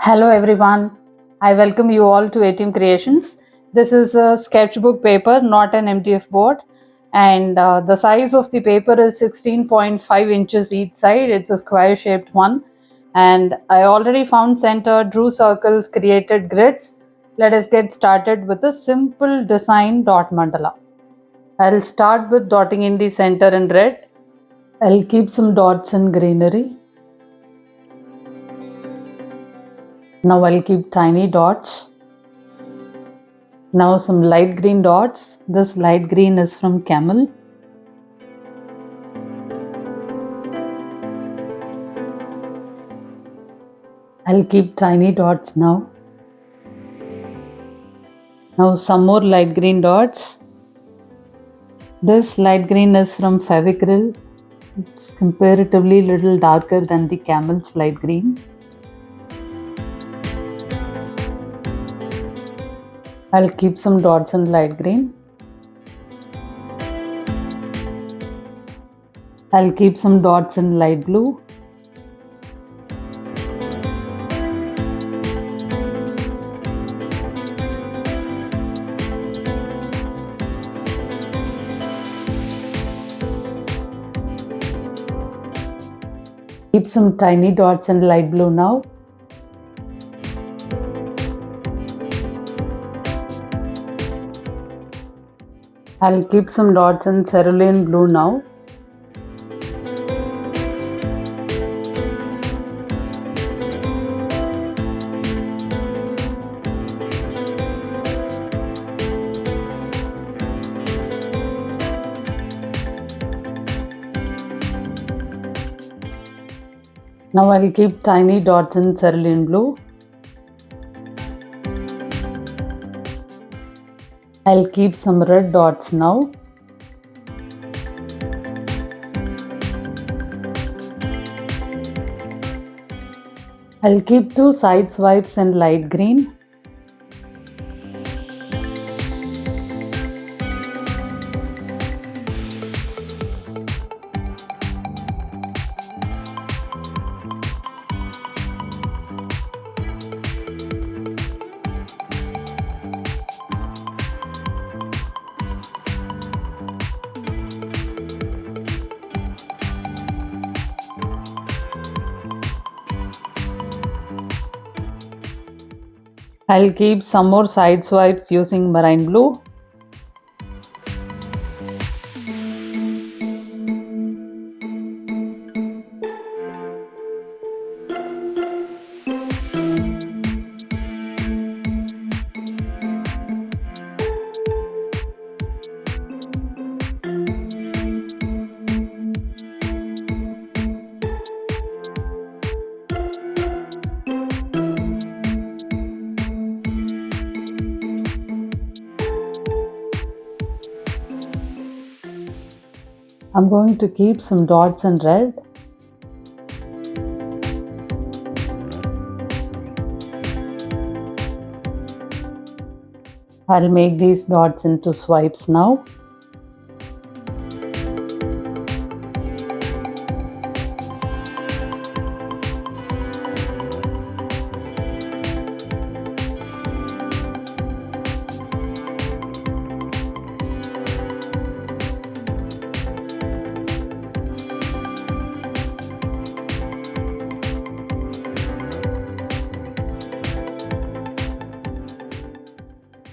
Hello everyone. I welcome you all to ATM Creations. This is a sketchbook paper, not an MDF board. And the size of the paper is 16.5 inches each side. It's a square shaped one. And I already found center, drew circles, created grids. Let us get started with a simple design dot mandala. I'll start with dotting in the center in red. I'll keep some dots in greenery. Now I'll keep tiny dots. Now some light green dots. This light green is from camel. I'll keep tiny dots now. Now some more light green dots. This light green is from Fevicryl. It's comparatively little darker than the camel's light green. I'll keep some dots in light green. I'll keep some dots in light blue. Keep some tiny dots in light blue now. I'll keep some dots in cerulean blue now. Now I'll keep tiny dots in cerulean blue. I'll keep some red dots now. I'll keep two side swipes in light green. I'll keep some more side swipes using marine blue. I'm going to keep some dots in red. I'll make these dots into swipes now.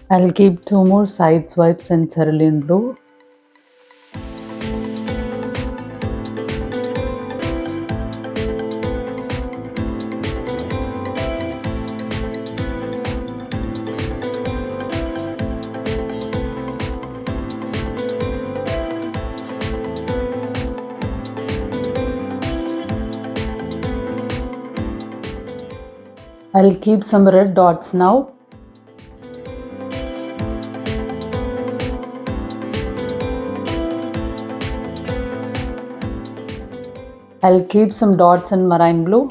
I'll keep two more side swipes in cerulean blue. I'll keep some red dots now. I'll keep some dots in marine blue.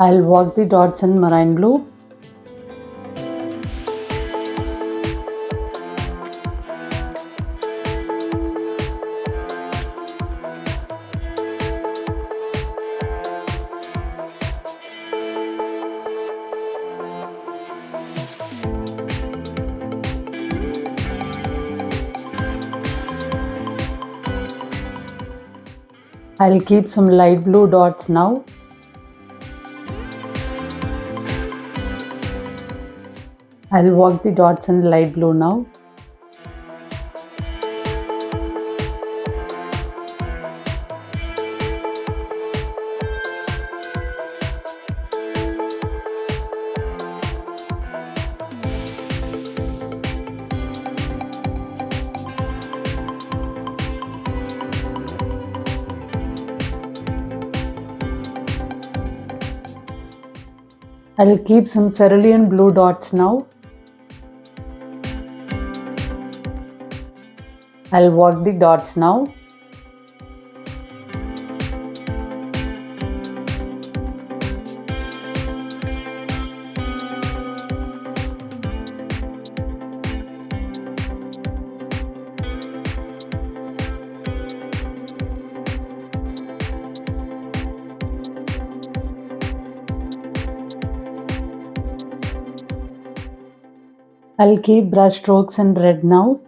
I'll work the dots in marine blue. I'll keep some light blue dots now. I'll work the dots in light blue now. I'll keep some cerulean blue dots now. I'll work the dots now. I'll keep brush strokes in red now.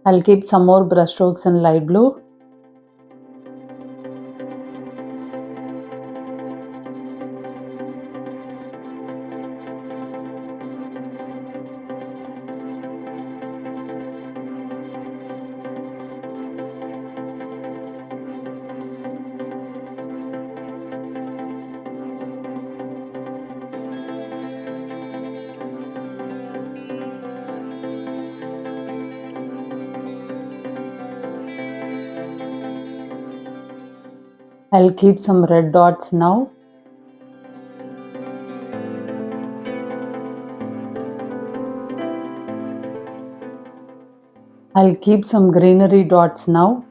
I'll keep some more brush strokes in light blue. I'll keep some red dots now. I'll keep some greenery dots now.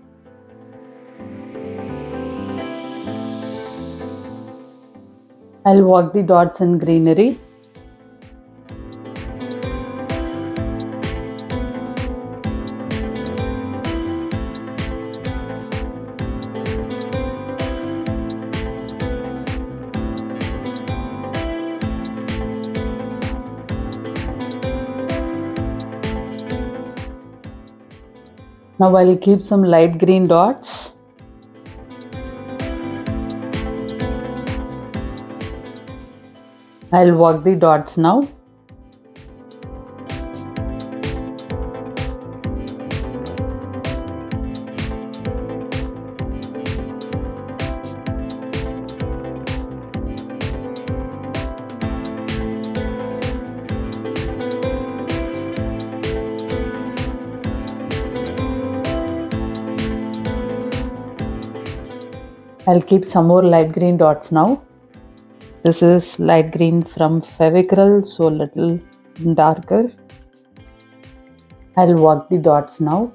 I'll work the dots in greenery. Now I'll keep some light green dots. I'll work the dots now. I'll keep some more light green dots now. This is light green from Fevicryl, so a little darker. I'll work the dots now.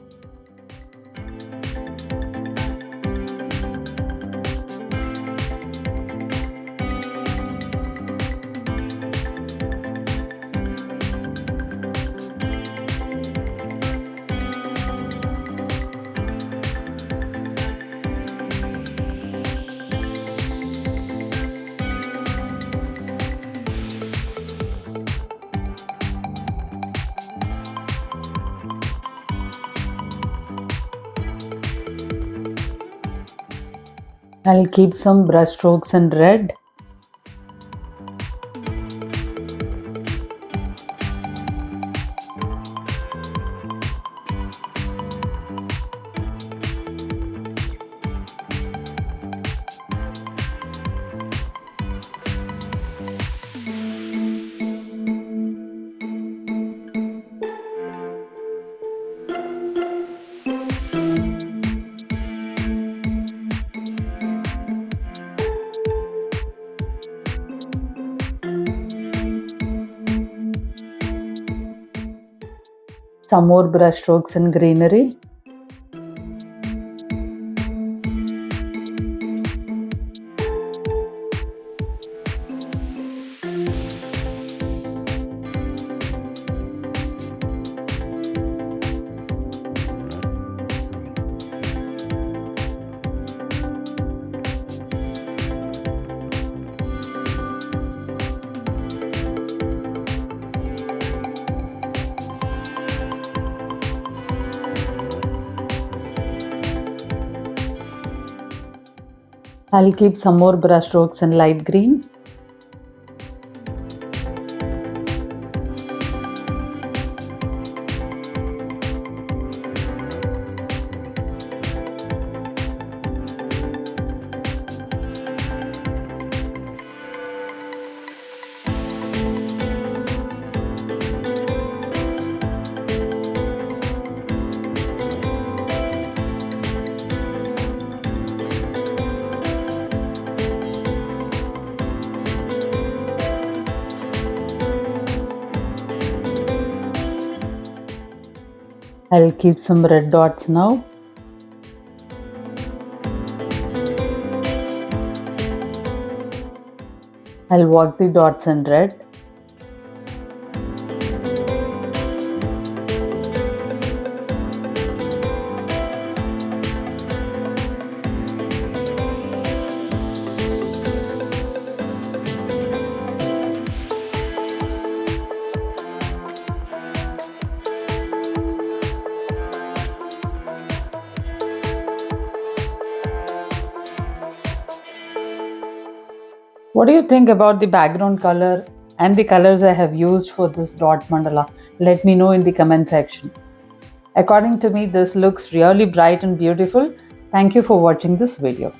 I'll keep some brush strokes in red. Some more brush strokes in greenery. I'll keep some more brush strokes in light green. I'll keep some red dots now. I'll work the dots in red. What do you think about the background color and the colors I have used for this dot mandala? Let me know in the comment section. According to me, this looks really bright and beautiful. Thank you for watching this video.